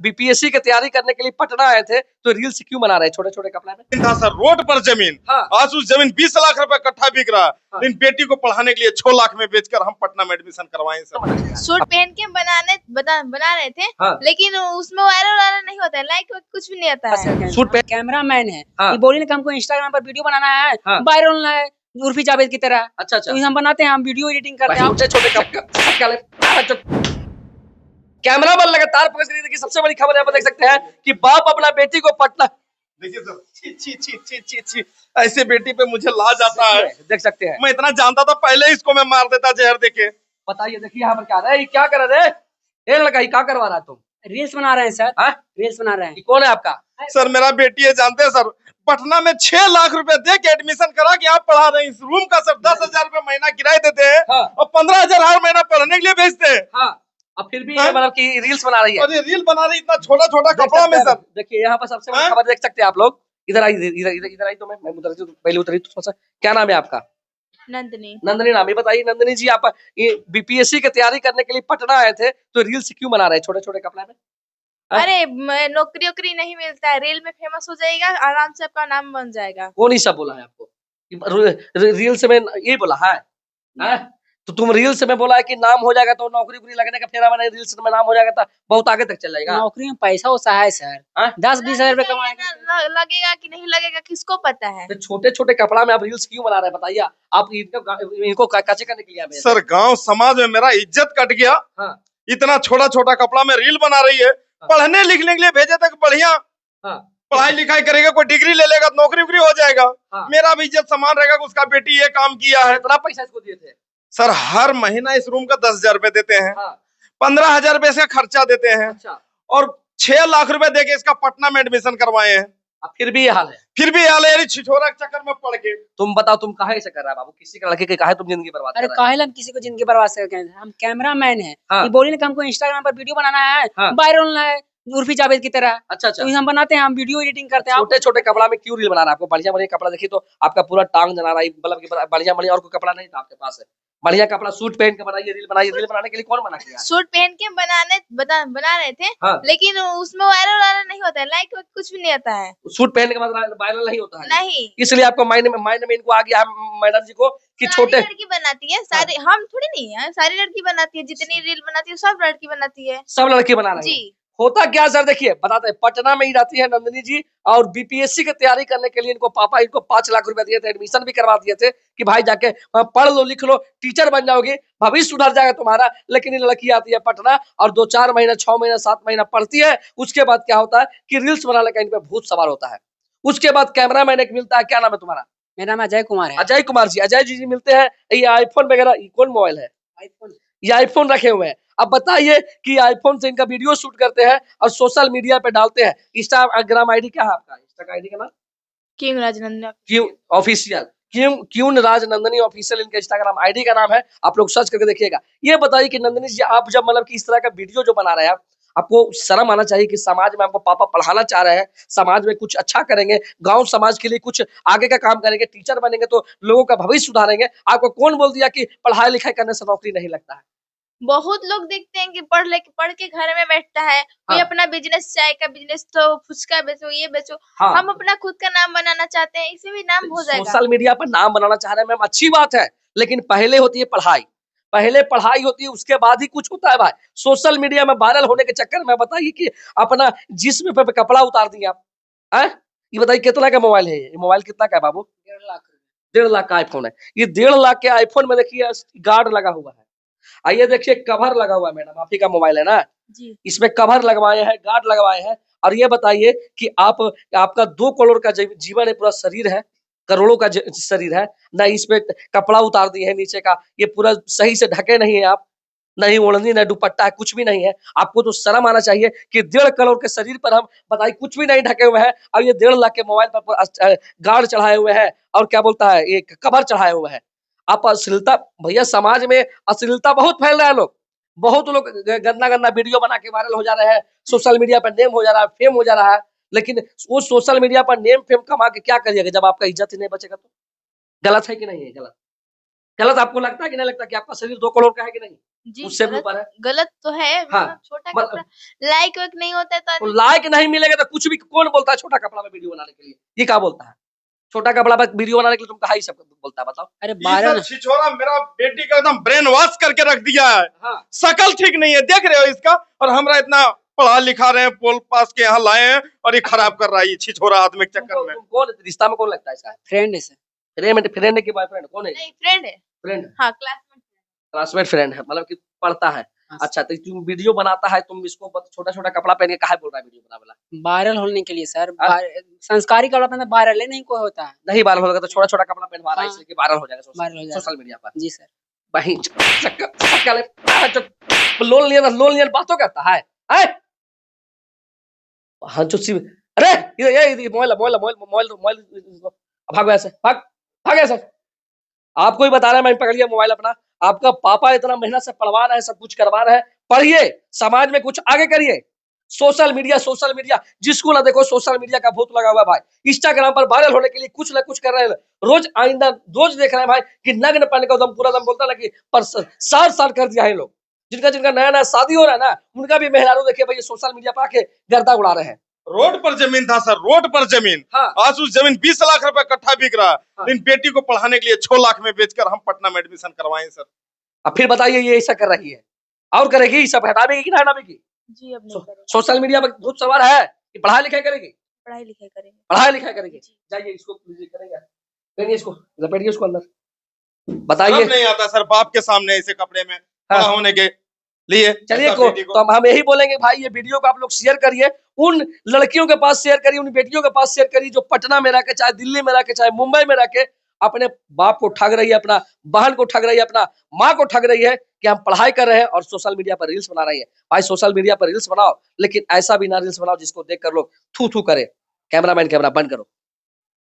BPSC की तैयारी करने के लिए पटना आए थे, तो रील्स क्यों बना रहे हैं छोटे छोटे कपड़े में? था सर रोड पर जमीन। हाँ। आज उस जमीन 20 लाख रुपए कट्ठा बिक रहा है। हाँ। लेकिन बेटी को पढ़ाने के लिए 6 लाख में बेचकर हम पटना में एडमिशन करवाए सर। सूट पहन के बना रहे थे। हाँ। लेकिन उसमें वायरल नहीं होता है, लाइक कुछ भी नहीं आता है। सूट पे कैमरा मैन है। हाँ। ये बोली ना कि हमको इंस्टाग्राम पर वीडियो बनाना है, हाँ। वायरल होना है उर्फी जावेद की तरह। अच्छा अच्छा, तो हम बनाते हैं, हम वीडियो एडिटिंग करते हैं। छोटे छोटे कैमरा मैन लगातार पकड़ के देखिए। सबसे बड़ी खबर यहाँ पर देख सकते हैं कि बाप अपना बेटी को पटना, देखिए सर, छी छी छी छी छी छी ऐसे बेटी पे मुझे लाज आता है। देख सकते हैं। मैं इतना जानता था पहले इसको मैं मार देता जहर देके। बताइए, देखिए यहाँ पर क्या रहा है, ये क्या कर रहे हैं? ये लड़का, ये क्या करवा रहा है तुम? रील्स बना रहे हैं सर। हाँ? रील्स बना रहे हैं। ये कौन है आपका? सर मेरा बेटी है, जानते हैं सर, पटना में 6 लाख रुपए दे के एडमिशन करा के आप पढ़ा रहे हैं। इस रूम का सर 10,000 रुपए महीना किराया देते हैं। हाँ। और 15,000 हर महीना पढ़ने के लिए भेजते हैं। हाँ, अब फिर भी हाँ? ये मतलब कि रील्स बना रही है। और ये रील बना रही इतना छोटा छोटा देख कपड़ा सकते में हैं। सर। देखिए यहाँ पर सबसे बड़ी हाँ? खबर देख सकते हैं आप लोग। इधर आई, इधर आई, तो मैं उधर से पहले उतरी तो थोड़ा सा। क्या नाम है आपका? नंदनी। नंदनी नाम। ये बताइए नंदनी जी, आप ये बीपीएससी की तैयारी करने के लिए पटना आए थे, तो रील्स क्यों बना रहे हैं छोटे छोटे कपड़े में? हाँ? अरे नौकरी वोकरी नहीं मिलता है, रील में फेमस हो जाएगा, आराम से आपका नाम बन जाएगा। कौन ही सब बोला है आपको? रील्स में ये बोला है? हाँ? तो तुम रील्स में बोला है कि नाम हो जाएगा तो नौकरी वोकरी लगने का फेरा बना, रील्स में नाम हो जाएगा तो बहुत आगे तक चल जाएगा। नौकरी में पैसा होता है सर। हाँ? 10-20 हजार रुपए कमाएंगे। लगेगा कि नहीं लगेगा किसको पता है। तो छोटे छोटे कपड़ा में आप रील्स क्यों बना रहे हैं बताइए? आप इनको कैसे करने के लिए आए हैं? सर गांव समाज में मेरा इज्जत कट गया। हाँ। इतना छोटा छोटा कपड़ा में रील बना रही है। पढ़ने लिखने के लिए भेजे तक बढ़िया हाँ। पढ़ाई लिखाई करेगा, कोई डिग्री ले लेगा, नौकरी वोकरी हो जाएगा। हाँ। मेरा भी इज्जत समान रहेगा कि उसका बेटी ये काम किया है। इतना पैसा इसको दिए थे? सर हर महीना इस रूम का 10,000 रुपए देते हैं। हाँ। 15,000 रुपए इसका खर्चा देते हैं। अच्छा। और 6 लाख रुपए देके इसका पटना में एडमिशन करवाए हैं। अब फिर भी ये हाल है। फिर भी हाल है छिछोरा के चक्कर में पड़ के। तुम बताओ, तुम काहे ऐसे कर रहा है बाबू? किसी का लड़के के काहे तुम जिंदगी बर्बाद कर अरे रहा है? काहे हम किसी को जिंदगी बर्बाद कर रहे हैं? हम कैमरा मैन है। हाँ। ये बोली ना कि हमको इंस्टाग्राम पर वीडियो बनाना है, हाँ। वायरल होना है उर्फी जावेद की तरह। अच्छा अच्छा, तो हम बनाते हैं, हम वीडियो एडिटिंग करते हैं। छोटे छोटे कपड़ा में क्यों रील बना रहा है? आपको बढ़िया बढ़िया कपड़ा देखिए तो आपका पूरा टांग जना रहा है, मतलब कि बढ़िया बढ़िया और कोई कपड़ा नहीं था आपके पास है? बढ़िया कपड़ा सूट पहन के बनाइए, रील बनाइए। रील बनाने के लिए कौन मना किया? सूट पहन के बना रहे थे। हाँ। लेकिन उसमें वायरल नहीं होता है, लाइक कुछ भी नहीं आता है। सूट पहनने के बाद वायरल नहीं होता है? नहीं। इसलिए आपको माइंड में इनको आ गया है मैडम जी को कि सारी छोटे लड़की बनाती है, सारी हम थोड़ी नहीं है, सारी लड़की बनाती है, जितनी रील बनाती है सब लड़की बनाती है। सब लड़के बना रहे हैं। जी। होता क्या सर, देखिए बताते हैं। पटना में ही रहती है नंदिनी जी, और बीपीएससी की तैयारी करने के लिए इनको पापा इनको 5 लाख रुपए दिए थे, एडमिशन भी करवा दिए थे कि भाई जाके पढ़ लो लिख लो, टीचर बन जाओगे, भविष्य सुधर जाएगा तुम्हारा। लेकिन ये लड़की आती है पटना और 2-4 महीना 6 महीना 7 महीना पढ़ती है। उसके बाद क्या होता है कि रील्स बनाने का इन पे भूत सवार होता है। उसके बाद कैमरा मैन एक मिलता है। क्या नाम है तुम्हारा? मेरा नाम अजय कुमार है। अजय कुमार जी। अजय जी मिलते हैं। ये आईफोन वगैरह कौन मोबाइल है? आईफोन। ये आईफोन रखे हुए हैं। अब बताइए कि आईफोन से इनका वीडियो शूट करते हैं और सोशल मीडिया पे डालते हैं। इंस्टाग्राम आईडी क्या है आपका? इंस्टा का आईडी का नाम किंग राजनंदन क्यों ऑफिशियल, क्यों राजनंदनी ऑफिशियल इनका इंस्टाग्राम आईडी का नाम है। आप लोग सर्च करके देखिएगा। ये बताइए कि नंदनी जी, आप जब मतलब कि इस तरह का वीडियो जो बना रहे हैं, आपको शर्म आना चाहिए कि समाज में आपको पापा पढ़ाना चाह रहे हैं, समाज में कुछ अच्छा करेंगे, गांव समाज के लिए कुछ आगे का काम करेंगे, टीचर बनेंगे तो लोगों का भविष्य सुधारेंगे। आपको कौन बोल दिया कि पढ़ाई लिखाई करने से नौकरी नहीं लगता है? बहुत लोग देखते हैं कि पढ़ के घर में बैठता है। कोई हाँ। अपना बिजनेस, चाय का बिजनेस, तो फुचका बेचो, ये बेचो। हाँ। हम अपना खुद का नाम बनाना चाहते हैं, इसे भी नाम हो जाएगा। सोशल मीडिया पर नाम बनाना चाह रहे हैं मैम, अच्छी बात है, लेकिन पहले होती है पढ़ाई। पहले पढ़ाई होती है, उसके बाद ही कुछ होता है भाई। सोशल मीडिया में वायरल होने के चक्कर में बताइए कि अपना जिस्म पे कपड़ा उतार दिए आप। ये बताइए कितना का मोबाइल है? ये मोबाइल कितना का है बाबू? 1.5 लाख। 1.5 लाख का आईफोन है। ये 1.5 लाख के आईफोन में देखिए गार्ड लगा हुआ है। आइए देखिए कवर लगा हुआ है। मैडम आप ही का मोबाइल है ना जी। इसमें कवर लगवाए हैं, गार्ड लगवाए हैं। और ये बताइए कि आपका 2 करोड़ का जीवन है, पूरा शरीर है, करोड़ों का शरीर है ना, इसमें कपड़ा उतार दिए है नीचे का, ये पूरा सही से ढके नहीं है आप, नहीं ओढ़नी ना दुपट्टा है, कुछ भी नहीं है। आपको तो शर्म आना चाहिए कि 1.5 करोड़ के शरीर पर हम बताइए कुछ भी नहीं ढके हुए हैं, और ये 1.5 लाख के मोबाइल पर गार्ड चढ़ाए हुए हैं और क्या बोलता है ये कवर चढ़ाए हुए हैं। आप अश्लीलता, भैया समाज में अश्लीलता बहुत फैल रहा है। लोग बहुत लोग गंदा गंदा वीडियो बना के वायरल हो जा रहे हैं, सोशल मीडिया पर नेम हो जा रहा है, फेम हो जा रहा है। लेकिन वो सोशल मीडिया पर नेम फेम कमा के क्या करिएगा जब आपका इज्जत ही नहीं बचेगा तो? गलत है कि नहीं है? गलत आपको लगता है कि नहीं लगता कि आपका शरीर 2 करोड़ का है कि नहीं? जी उससे भी गलत ऊपर है। गलत तो है हाँ, छोटा मतलब- कपड़ा लाइक वाइक नहीं होता है तो तो लाइक नहीं मिलेगा तो कुछ भी कौन बोलता है छोटा कपड़ा में वीडियो बनाने के लिए? ये क्या बोलता है? छोटा कपड़ा पर वीडियो बनाने के लिए तुम कहा ही सब बोलता है, बताओ। अरे ये वायरल सब छिछोरा मेरा बेटी का एकदम ब्रेन वॉश करके रख दिया है। हाँ, शकल ठीक नहीं है, देख रहे हो इसका, और हमरा इतना पढ़ा लिखा रहे हैं, पोल पास के यहाँ लाए हैं, और ये खराब कर रहा है ये छिछोरा आदमी के चक्कर में। तुम कौन रिश्ता में कौन लगता है इसका? फ्रेंड है सर। फ्रेंड है कि बॉयफ्रेंड कौन है? नहीं फ्रेंड है फ्रेंड, हाँ क्लासमेट क्लासमेट फ्रेंड है, मतलब कि पढ़ता है। हाँ, अच्छा, तो तुम वीडियो बनाता है, तुम इसको छोटा छोटा कपड़ा पहन के काहे बोल रहा है वीडियो बना वाला? वायरल होने के लिए सर। हाँ? संस्कारी कपड़ा पहनना वायरल नहीं कोई होता है। नहीं वायरल होगा तो छोटा छोटा कपड़ा पहनवा रहा है हाँ। इसलिए कि वायरल हो जाएगा वायरल हो जाएगा। सोशल मीडिया पर। जी सर। वही लोन लिया बातों करता है, हैं? हाँ जो अरे ये मोबाइल भागो ऐसे, भाग ऐसे। आपको ही बता रहा है, मैं पकड़ लिया मोबाइल अपना। आपका पापा इतना मेहनत से पढ़वा रहे हैं, सब कुछ करवा रहे हैं, पढ़िए, समाज में कुछ आगे करिए। सोशल मीडिया जिसको ना देखो सोशल मीडिया का भूत लगा हुआ है भाई। इंस्टाग्राम पर वायरल होने के लिए कुछ ना कुछ कर रहे हैं। रोज आइंदा रोज देख रहे हैं भाई कि नग्न पहन का दम पूरा दम बोलता ना कि पर 60 कर दिया है लोग। जिनका नया नया शादी हो रहा है ना, उनका भी मेहरारू देखिए भाई सोशल मीडिया पर आके गर्दा उड़ा रहे हैं। रोड पर जमीन था सर, रोड पर जमीन। हाँ। आज उस जमीन 20 लाख रुपए कट्ठा बिक रहा है, हाँ। लेकिन बेटी को पढ़ाने के लिए 6 लाख में बेचकर हम पटना में एडमिशन करवाए सर। अब फिर बताइए ये ऐसा कर रही है और करेगी, सब हटावेगी कि ना हटावेगी? जी अब नहीं करेंगे सोशल मीडिया पर भूत सवार है कि पढ़ाई लिखाई करेगी? पढ़ाई लिखाई करेंगे पढ़ाई लिखाई करेगी। जाइए इसको करेंगे, पहनिए इसको, लपेटिए उसको अंदर, बताइए। शर्म नहीं आता सर बाप के सामने ऐसे कपड़े में खड़ा होने के लिए। चलिए ऐसा बेटी तो हम यही बोलेंगे भाई, ये वीडियो को आप लोग शेयर करिए, उन लड़कियों के पास शेयर करिए, उन बेटियों के पास शेयर करिए जो पटना में रह के, चाहे दिल्ली में रह के, चाहे मुंबई में रह के अपने बाप को ठग रही है, अपना बहन को ठग रही है, अपना माँ को ठग रही है कि हम पढ़ाई कर रहे हैं और सोशल मीडिया पर रील्स बना रही है। भाई सोशल मीडिया पर रील्स बनाओ, लेकिन ऐसा भी ना रील्स बनाओ जिसको देख कर लोग थू थू करे। कैमरामैन कैमरा बंद करो।